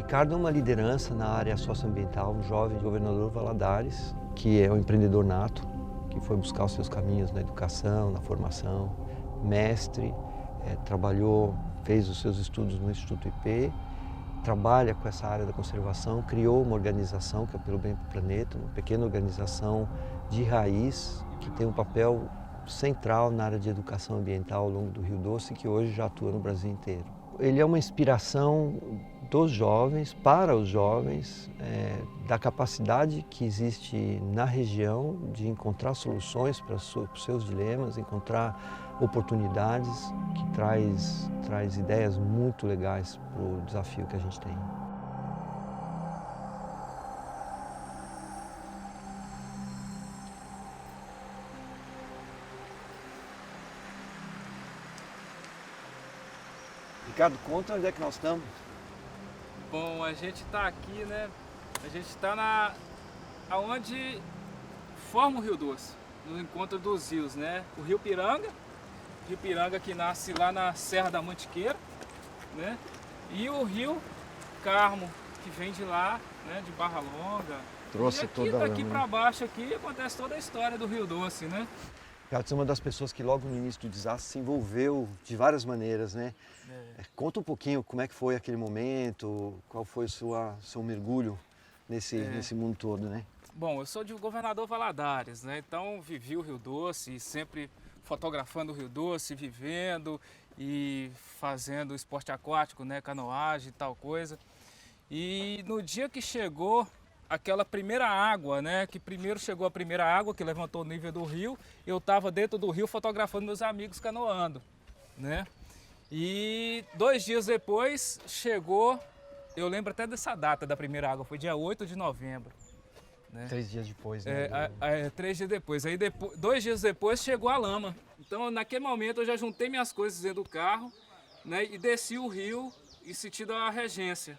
Ricardo é uma liderança na área socioambiental, um jovem governador Valadares, que é um empreendedor nato, que foi buscar os seus caminhos na educação, na formação, mestre, trabalhou, fez os seus estudos no Instituto IP, trabalha com essa área da conservação, criou uma organização que é o Pelo Bem do Planeta, uma pequena organização de raiz que tem um papel central na área de educação ambiental ao longo do Rio Doce, que hoje já atua no Brasil inteiro. Ele é uma inspiração dos jovens, para os jovens, da capacidade que existe na região de encontrar soluções para os seus dilemas, encontrar oportunidades, que traz ideias muito legais para o desafio que a gente tem. Ricardo, conta onde é que nós estamos. Bom, a gente está aqui, né? A gente está aonde forma o Rio Doce, no encontro dos rios, né? O Rio Piranga que nasce lá na Serra da Mantiqueira, né? E o Rio Carmo, que vem de lá, né? De Barra Longa. Trouxe e aqui, toda daqui para baixo aqui acontece toda a história do Rio Doce, né? Ricardo, você é uma das pessoas que logo no início do desastre se envolveu de várias maneiras, né? Conta um pouquinho como é que foi aquele momento, qual foi o seu mergulho nesse mundo todo, né? Bom, eu sou de Governador Valadares, né? Então vivi o Rio Doce, sempre fotografando o Rio Doce, vivendo e fazendo esporte aquático, né? Canoagem e tal coisa. E no dia que chegou aquela primeira água, né? Que primeiro chegou a primeira água que levantou o nível do rio, eu estava dentro do rio fotografando meus amigos canoando, né? E 2 dias depois chegou, eu lembro até dessa data da primeira água, foi dia 8 de novembro. Né? 3 dias depois, né? 3 dias depois. Aí 2 dias depois chegou a lama. Então naquele momento eu já juntei minhas coisas dentro do carro, né? E desci o rio em sentido à regência.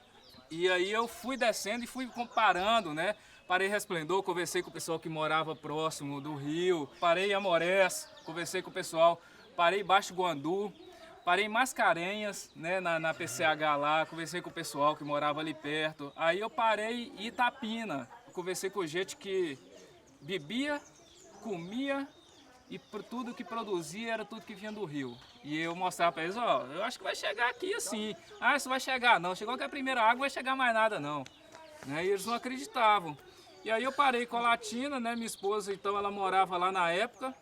E aí eu fui descendo e fui comparando, né? Parei em Resplendor, conversei com o pessoal que morava próximo do rio. Parei em Amorés, conversei com o pessoal. Parei em Baixo Guandu. Parei em Mascarenhas, né, na PCH lá, conversei com o pessoal que morava ali perto. Aí eu parei em Itapina, conversei com gente que bebia, comia e por tudo que produzia era tudo que vinha do rio. E eu mostrava para eles, ó, eu acho que vai chegar aqui assim. Ah, isso vai chegar não, chegou que a primeira água, não vai chegar mais nada não. Né, e eles não acreditavam. E aí eu parei com a Latina, né, minha esposa então ela morava lá na época.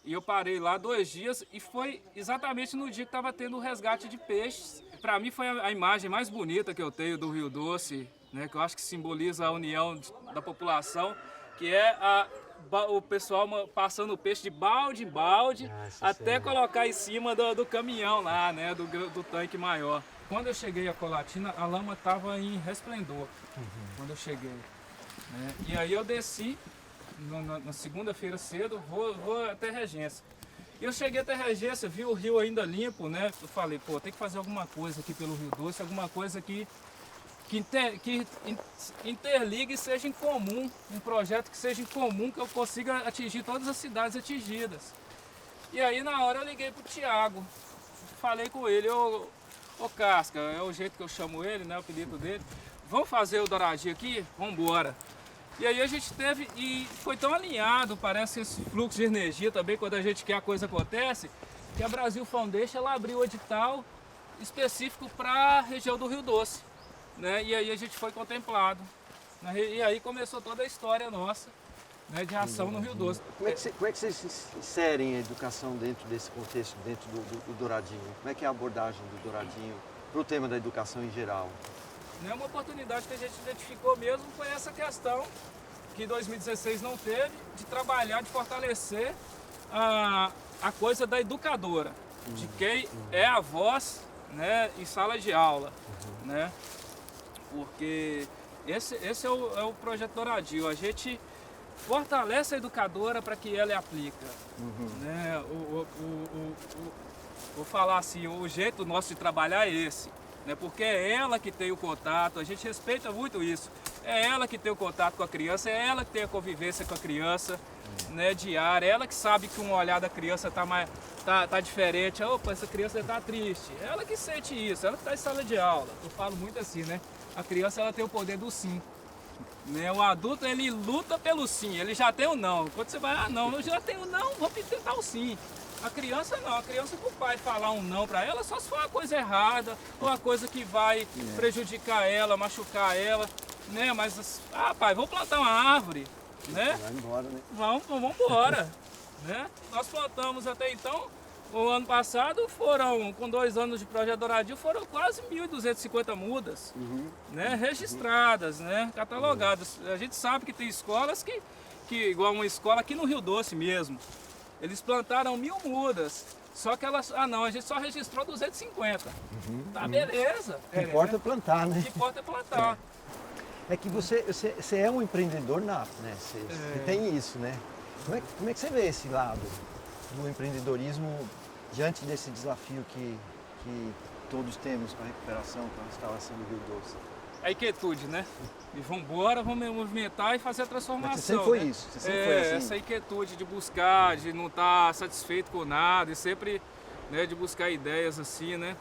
E eu parei lá 2 dias e foi exatamente no dia que estava tendo o resgate de peixes. Para mim foi a imagem mais bonita que eu tenho do Rio Doce, né, que eu acho que simboliza a união da população, que é o pessoal passando o peixe de balde em balde até colocar em cima do caminhão lá, né, do tanque maior. Quando eu cheguei a Colatina, a lama estava em Resplendor, quando eu cheguei. Né, e aí eu desci. Na segunda-feira cedo, vou até Regência. Eu cheguei até Regência, vi o rio ainda limpo, né? Eu falei, pô, tem que fazer alguma coisa aqui pelo Rio Doce, alguma coisa que interligue e seja em comum, um projeto que seja em comum, que eu consiga atingir todas as cidades atingidas. E aí na hora eu liguei pro Thiago, falei com ele, ô Casca, é o jeito que eu chamo ele, né? O apelido dele. Vamos fazer o douradinho aqui? Vamos embora. E aí a gente teve, e foi tão alinhado, parece esse fluxo de energia também, quando a gente quer a coisa acontece, que a Brasil Foundation ela abriu o edital específico para a região do Rio Doce. Né? E aí a gente foi contemplado. Né? E aí começou toda a história nossa, né, de ação no Rio Doce. Como é que vocês inserem a educação dentro desse contexto, dentro do Douradinho? Como é que é a abordagem do Douradinho para o tema da educação em geral? Uma oportunidade que a gente identificou mesmo foi essa questão que em 2016 não teve, de trabalhar, de fortalecer a coisa da educadora, de quem é a voz, né, em sala de aula. Né? Porque esse é o projeto Douradinho, a gente fortalece a educadora para que ela aplique. Né? Vou falar assim, o jeito nosso de trabalhar é esse. Né, porque é ela que tem o contato, a gente respeita muito isso. É ela que tem o contato com a criança, é ela que tem a convivência com a criança, né, diária. É ela que sabe que um olhar da criança tá diferente. Opa, essa criança está triste. É ela que sente isso, ela que está em sala de aula. Eu falo muito assim, né? A criança ela tem o poder do sim. Né? O adulto ele luta pelo sim, ele já tem o não. Quando você vai, não, eu já tenho o não, vou tentar o sim. A criança não, a criança pro pai falar um não para ela só se for uma coisa errada, ou uma coisa que vai prejudicar ela, machucar ela, né? Mas, pai, vou plantar uma árvore, né? Vai embora, né? Vamos embora, né? Nós plantamos até então, o ano passado foram, com 2 anos de projeto Douradinho, foram quase 1.250 mudas, né? Registradas, né? Catalogadas. A gente sabe que tem escolas que igual uma escola aqui no Rio Doce mesmo, eles plantaram 1.000 mudas, só que elas, não, a gente só registrou 250. Tá, beleza. O que importa é plantar, né? O que importa é plantar. É que você é um empreendedor nato, né? Você tem isso, né? Como é que você vê esse lado do empreendedorismo diante desse desafio que todos temos com a recuperação, com a restauração do Rio Doce? A inquietude, né? E vamos embora, vamos movimentar e fazer a transformação. Mas você sempre foi né? isso, você sempre foi assim. Essa inquietude de buscar, de não estar satisfeito com nada e sempre, né, de buscar ideias assim, né?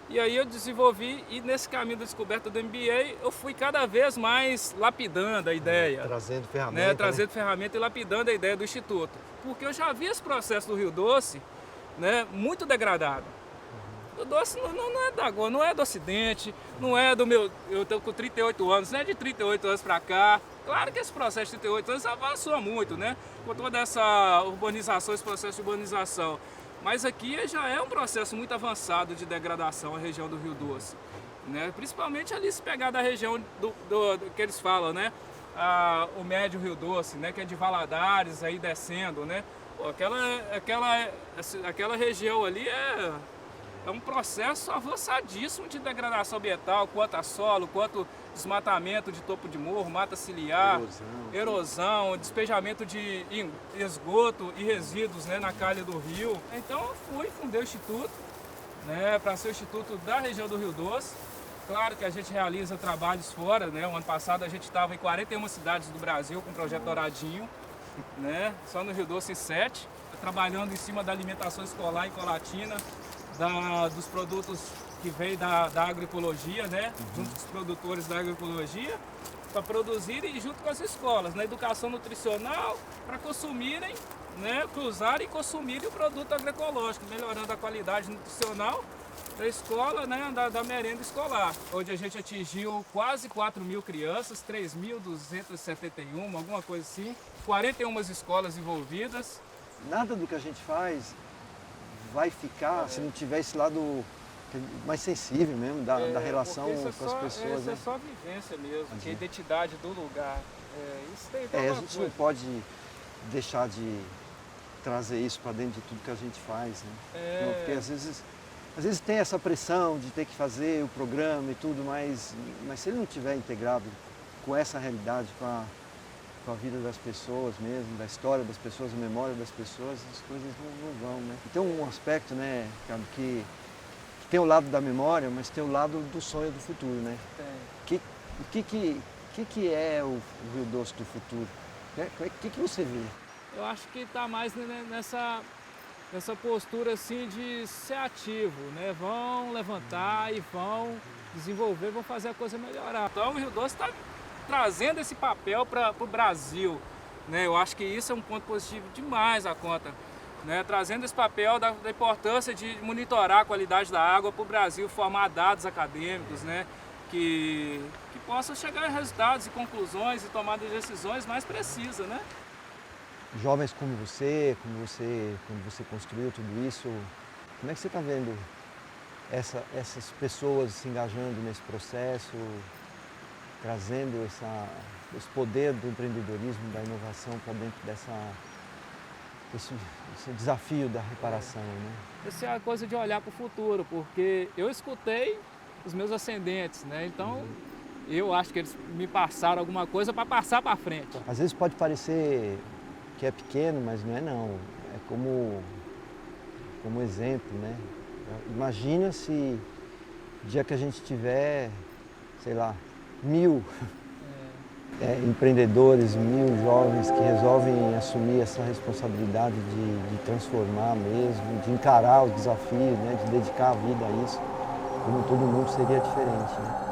E aí eu desenvolvi, e nesse caminho da descoberta do MBA, eu fui cada vez mais lapidando a ideia. Trazendo ferramenta. Né? Trazendo ferramenta e lapidando a ideia do Instituto. Porque eu já vi esse processo do Rio Doce, né, muito degradado. O doce não é da Goa, não é do Ocidente, não é do meu... Eu estou com 38 anos, não é de 38 anos para cá. Claro que esse processo de 38 anos avançou muito, né? Com toda essa urbanização, esse processo de urbanização. Mas aqui já é um processo muito avançado de degradação a região do Rio Doce. Né? Principalmente ali se pegar da região do que eles falam, né? O médio Rio Doce, né? Que é de Valadares, aí descendo, né? Pô, aquela região ali é um processo avançadíssimo de degradação ambiental, quanto a solo, quanto desmatamento de topo de morro, mata ciliar, erosão, despejamento de esgoto e resíduos, né, na calha do rio. Então eu fundei o Instituto, né, para ser o Instituto da região do Rio Doce. Claro que a gente realiza trabalhos fora, né? O ano passado a gente estava em 41 cidades do Brasil com o projeto Douradinho, né? Só no Rio Doce em 7, trabalhando em cima da alimentação escolar em Colatina, dos produtos que vêm da agroecologia, né? Junto com os produtores da agroecologia, para produzirem junto com as escolas, na educação nutricional, para consumirem, né? Cruzarem e consumirem o produto agroecológico, melhorando a qualidade nutricional da escola, né? Da merenda escolar. Onde a gente atingiu quase 4.000 crianças, 3.271, alguma coisa assim, 41 escolas envolvidas. Nada do que a gente faz vai ficar se não tiver esse lado mais sensível mesmo, da relação com as pessoas. Isso é só vivência mesmo, que é a identidade do lugar. Isso tem a gente não pode deixar de trazer isso para dentro de tudo que a gente faz, né? Porque às vezes tem essa pressão de ter que fazer o programa e tudo, mas se ele não estiver integrado com essa realidade, com a vida das pessoas mesmo, da história das pessoas, a memória das pessoas, as coisas não vão, né? Tem um aspecto, né, Ricardo, que tem o lado da memória, mas tem o lado do sonho do futuro, né? Tem. O que é o Rio Doce do futuro? O que você vê? Eu acho que está mais nessa postura assim de ser ativo, né? Vão levantar e vão desenvolver, vão fazer a coisa melhorar. Então o Rio Doce está trazendo esse papel para o Brasil, né? Eu acho que isso é um ponto positivo demais a conta, né? Trazendo esse papel da importância de monitorar a qualidade da água para o Brasil, formar dados acadêmicos, né? Que possam chegar a resultados e conclusões e tomar decisões mais precisas, né? Jovens como você, quando você construiu tudo isso, como é que você está vendo essas pessoas se engajando nesse processo, trazendo esse poder do empreendedorismo, da inovação para dentro desse desafio da reparação, né? Essa é a coisa de olhar para o futuro, porque eu escutei os meus ascendentes, né? Então eu acho que eles me passaram alguma coisa para passar para frente. Às vezes pode parecer que é pequeno, mas não é não. É como exemplo, né? Imagina se o dia que a gente tiver, sei lá, 1.000 empreendedores, 1.000 jovens que resolvem assumir essa responsabilidade de transformar mesmo, de encarar o desafio, né? De dedicar a vida a isso, como todo mundo seria diferente, né?